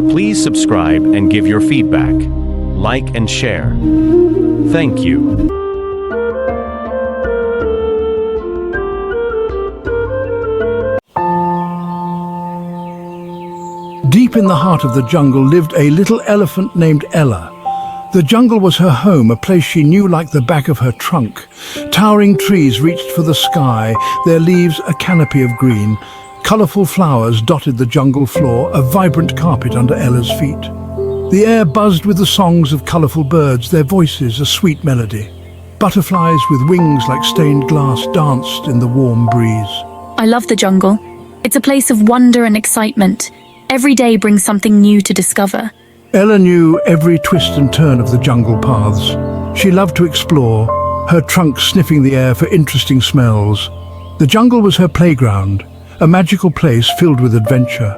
Please subscribe and give your feedback. Like and share. Thank you. Deep in the heart of the jungle lived a little elephant named Ella. The jungle was her home, a place she knew like the back of her trunk. Towering trees reached for the sky, their leaves a canopy of green. Colourful flowers dotted the jungle floor, a vibrant carpet under Ella's feet. The air buzzed with the songs of colourful birds, their voices a sweet melody. Butterflies with wings like stained glass danced in the warm breeze. I love the jungle. It's a place of wonder and excitement. Every day brings something new to discover. Ella knew every twist and turn of the jungle paths. She loved to explore, her trunk sniffing the air for interesting smells. The jungle was her playground, a magical place filled with adventure.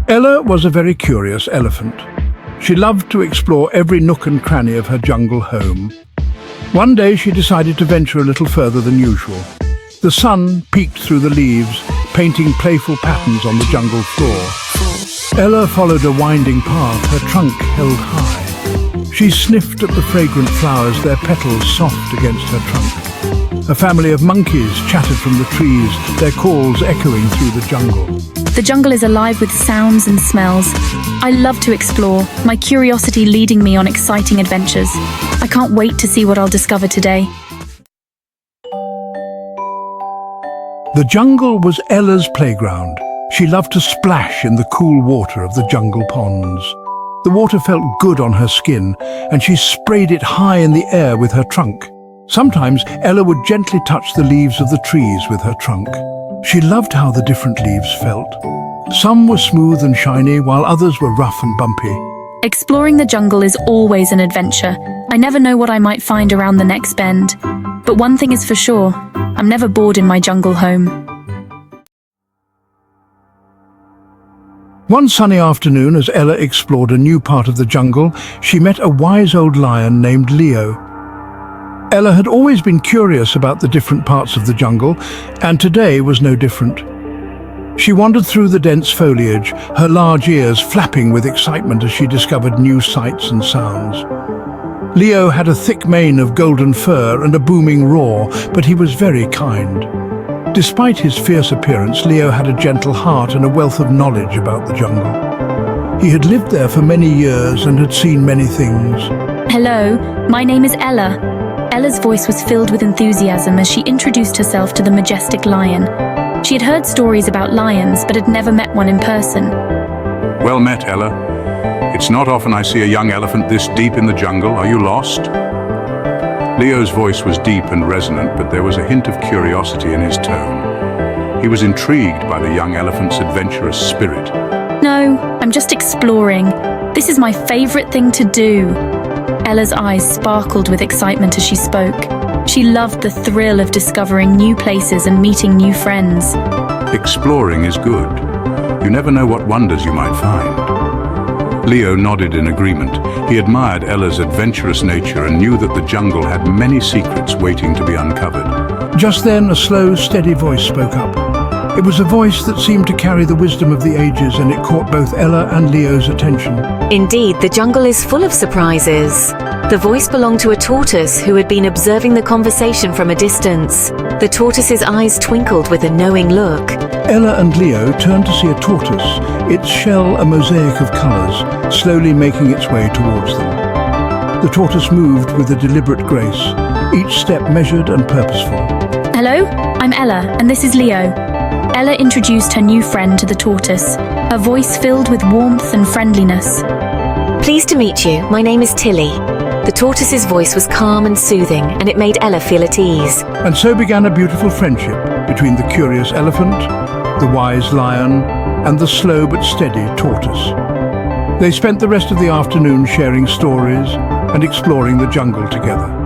Ella was a very curious elephant. She loved to explore every nook and cranny of her jungle home. One day she decided to venture a little further than usual. The sun peeked through the leaves, painting playful patterns on the jungle floor. Ella followed a winding path, her trunk held high. She sniffed at the fragrant flowers, their petals soft against her trunk. A family of monkeys chattered from the trees, their calls echoing through the jungle. The jungle is alive with sounds and smells. I love to explore, my curiosity leading me on exciting adventures. I can't wait to see what I'll discover today. The jungle was Ella's playground. She loved to splash in the cool water of the jungle ponds. The water felt good on her skin, and she sprayed it high in the air with her trunk. Sometimes Ella would gently touch the leaves of the trees with her trunk. She loved how the different leaves felt. Some were smooth and shiny, while others were rough and bumpy. Exploring the jungle is always an adventure. I never know what I might find around the next bend. But one thing is for sure, I'm never bored in my jungle home. One sunny afternoon, as Ella explored a new part of the jungle, she met a wise old lion named Leo. Ella had always been curious about the different parts of the jungle, and today was no different. She wandered through the dense foliage, her large ears flapping with excitement as she discovered new sights and sounds. Leo had a thick mane of golden fur and a booming roar, but he was very kind. Despite his fierce appearance, Leo had a gentle heart and a wealth of knowledge about the jungle. He had lived there for many years and had seen many things. Hello, my name is Ella. Ella's voice was filled with enthusiasm as she introduced herself to the majestic lion. She had heard stories about lions, but had never met one in person. Well met, Ella. It's not often I see a young elephant this deep in the jungle. Are you lost? Leo's voice was deep and resonant, but there was a hint of curiosity in his tone. He was intrigued by the young elephant's adventurous spirit. No, I'm just exploring. This is my favorite thing to do. Ella's eyes sparkled with excitement as she spoke. She loved the thrill of discovering new places and meeting new friends. Exploring is good. You never know what wonders you might find. Leo nodded in agreement. He admired Ella's adventurous nature and knew that the jungle had many secrets waiting to be uncovered. Just then, a slow, steady voice spoke up. It was a voice that seemed to carry the wisdom of the ages, and it caught both Ella and Leo's attention. Indeed, the jungle is full of surprises. The voice belonged to a tortoise who had been observing the conversation from a distance. The tortoise's eyes twinkled with a knowing look. Ella and Leo turned to see a tortoise, its shell a mosaic of colours, slowly making its way towards them. The tortoise moved with a deliberate grace, each step measured and purposeful. Hello, I'm Ella, and this is Leo. Ella introduced her new friend to the tortoise, her voice filled with warmth and friendliness. Pleased to meet you. My name is Tilly. The tortoise's voice was calm and soothing, and it made Ella feel at ease. And so began a beautiful friendship between the curious elephant, the wise lion, and the slow but steady tortoise. They spent the rest of the afternoon sharing stories and exploring the jungle together.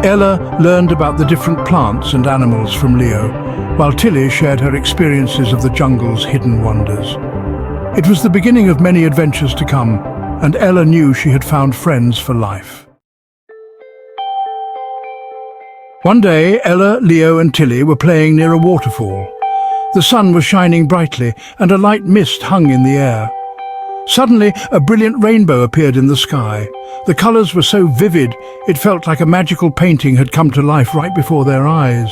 Ella learned about the different plants and animals from Leo, while Tilly shared her experiences of the jungle's hidden wonders. It was the beginning of many adventures to come, and Ella knew she had found friends for life. One day, Ella, Leo and Tilly were playing near a waterfall. The sun was shining brightly, and a light mist hung in the air. Suddenly, a brilliant rainbow appeared in the sky. The colours were so vivid, it felt like a magical painting had come to life right before their eyes.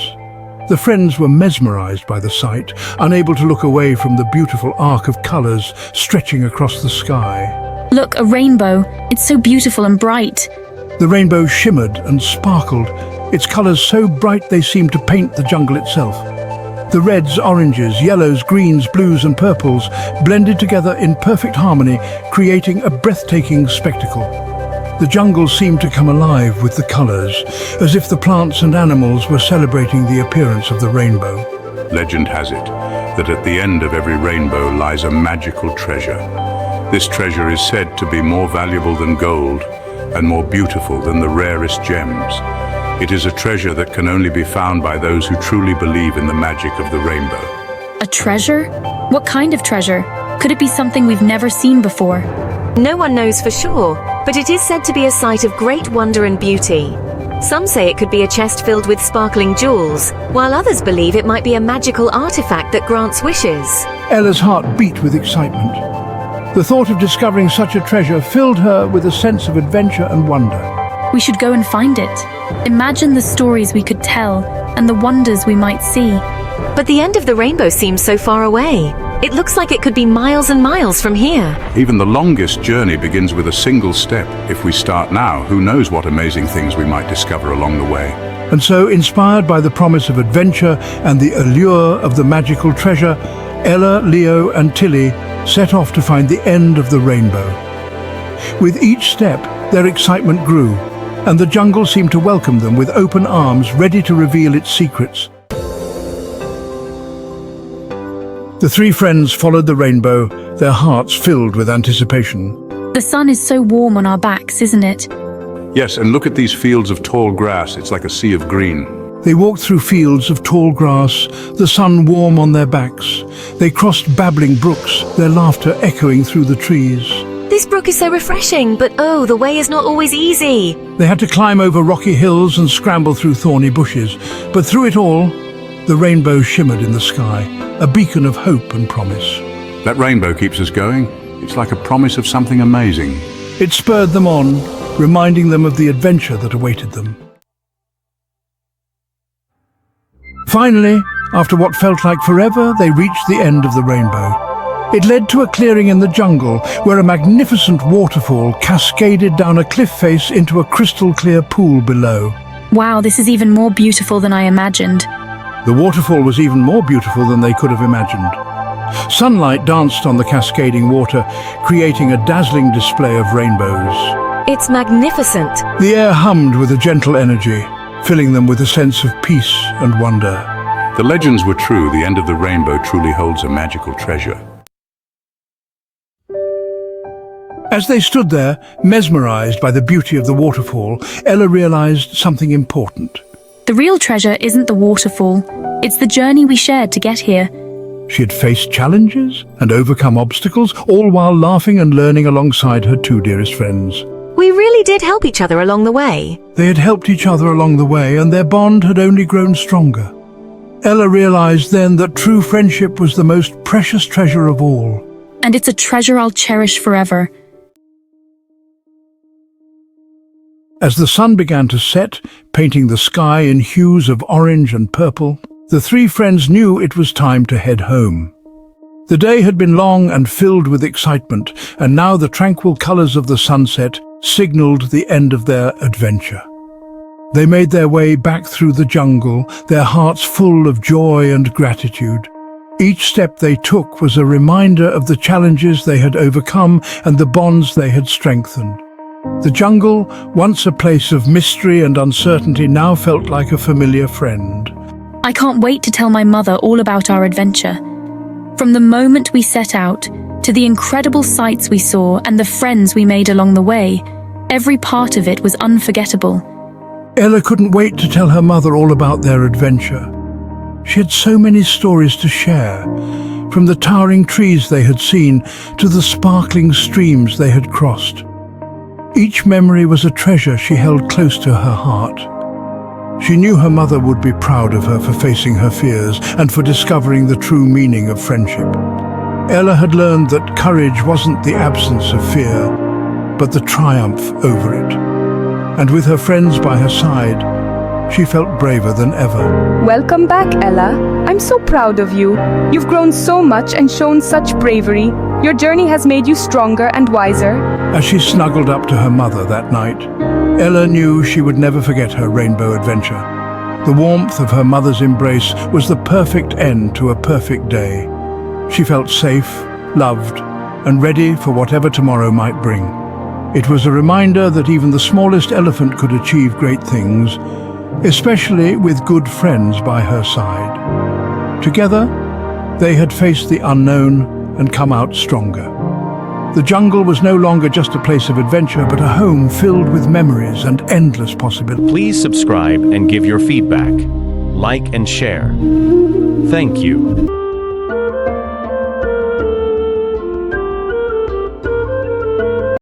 The friends were mesmerised by the sight, unable to look away from the beautiful arc of colours stretching across the sky. Look, a rainbow. It's so beautiful and bright. The rainbow shimmered and sparkled, its colours so bright they seemed to paint the jungle itself. The reds, oranges, yellows, greens, blues and purples blended together in perfect harmony, creating a breathtaking spectacle. The jungle seemed to come alive with the colours, as if the plants and animals were celebrating the appearance of the rainbow. Legend has it that at the end of every rainbow lies a magical treasure. This treasure is said to be more valuable than gold and more beautiful than the rarest gems. It is a treasure that can only be found by those who truly believe in the magic of the rainbow. A treasure? What kind of treasure? Could it be something we've never seen before? No one knows for sure, but it is said to be a sight of great wonder and beauty. Some say it could be a chest filled with sparkling jewels, while others believe it might be a magical artifact that grants wishes. Ella's heart beat with excitement. The thought of discovering such a treasure filled her with a sense of adventure and wonder. We should go and find it. Imagine the stories we could tell and the wonders we might see. But the end of the rainbow seems so far away. It looks like it could be miles and miles from here. Even the longest journey begins with a single step. If we start now, who knows what amazing things we might discover along the way. And so, inspired by the promise of adventure and the allure of the magical treasure, Ella, Leo and Tilly set off to find the end of the rainbow. With each step, their excitement grew, and the jungle seemed to welcome them with open arms, ready to reveal its secrets. The three friends followed the rainbow, their hearts filled with anticipation. The sun is so warm on our backs, isn't it? Yes, and look at these fields of tall grass. It's like a sea of green. They walked through fields of tall grass, the sun warm on their backs. They crossed babbling brooks, their laughter echoing through the trees. This brook is so refreshing, but oh, the way is not always easy. They had to climb over rocky hills and scramble through thorny bushes. But through it all, the rainbow shimmered in the sky, a beacon of hope and promise. That rainbow keeps us going. It's like a promise of something amazing. It spurred them on, reminding them of the adventure that awaited them. Finally, after what felt like forever, they reached the end of the rainbow. It led to a clearing in the jungle where a magnificent waterfall cascaded down a cliff face into a crystal-clear pool below. Wow, this is even more beautiful than I imagined. The waterfall was even more beautiful than they could have imagined. Sunlight danced on the cascading water, creating a dazzling display of rainbows. It's magnificent. The air hummed with a gentle energy, filling them with a sense of peace and wonder. The legends were true. The end of the rainbow truly holds a magical treasure. As they stood there, mesmerized by the beauty of the waterfall, Ella realized something important. The real treasure isn't the waterfall. It's the journey we shared to get here. She had faced challenges and overcome obstacles, all while laughing and learning alongside her two dearest friends. We really did help each other along the way. They had helped each other along the way, and their bond had only grown stronger. Ella realized then that true friendship was the most precious treasure of all. And it's a treasure I'll cherish forever. As the sun began to set, painting the sky in hues of orange and purple, the three friends knew it was time to head home. The day had been long and filled with excitement, and now the tranquil colors of the sunset signaled the end of their adventure. They made their way back through the jungle, their hearts full of joy and gratitude. Each step they took was a reminder of the challenges they had overcome and the bonds they had strengthened. The jungle, once a place of mystery and uncertainty, now felt like a familiar friend. I can't wait to tell my mother all about our adventure. From the moment we set out, to the incredible sights we saw and the friends we made along the way, every part of it was unforgettable. Ella couldn't wait to tell her mother all about their adventure. She had so many stories to share, from the towering trees they had seen to the sparkling streams they had crossed. Each memory was a treasure she held close to her heart. She knew her mother would be proud of her for facing her fears and for discovering the true meaning of friendship. Ella had learned that courage wasn't the absence of fear, but the triumph over it. And with her friends by her side, she felt braver than ever. Welcome back, Ella. I'm so proud of you. You've grown so much and shown such bravery. Your journey has made you stronger and wiser. As she snuggled up to her mother that night, Ella knew she would never forget her rainbow adventure. The warmth of her mother's embrace was the perfect end to a perfect day. She felt safe, loved, and ready for whatever tomorrow might bring. It was a reminder that even the smallest elephant could achieve great things, especially with good friends by her side. Together, they had faced the unknown and come out stronger. The jungle was no longer just a place of adventure, but a home filled with memories and endless possibilities. Please subscribe and give your feedback. Like and share. Thank you.